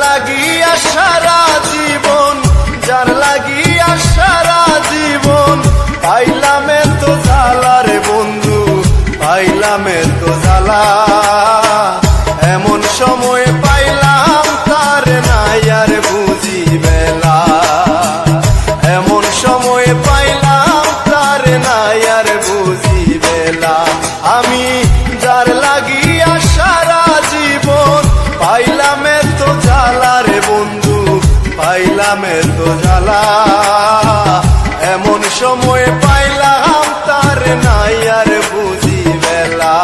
লাগিয়া সারা জীবন, যার লাগিয়া সারা জীবন পাইলাম এত জ্বালা রে বন্ধু, পাইলাম এত জ্বালা। এমন সময় পাইলাম তার নাই আর বুঝি বেলা, এমন সময় পাইলাম তার নাই আর বুঝি বেলা। আমি যার লাগিয়া সারা জীবন পাইলাম এত জ্বালা রে বন্ধু, পাইলাম এত জ্বালা। এমন সময় পাইলাম তার নাই আর বুঝি বেলা।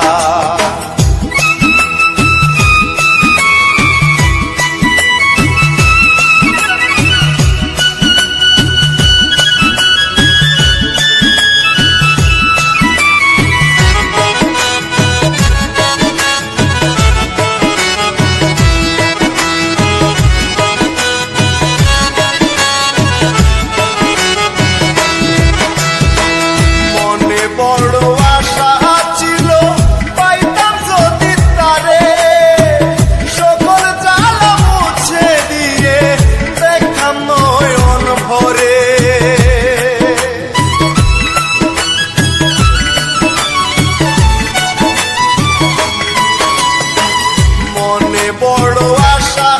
বড় আশা ছিল পাইতাম যদি তারে, সকল জ্বালা মুছে দিয়ে দেখাম নয়ন ভরে। মনে বড় আশা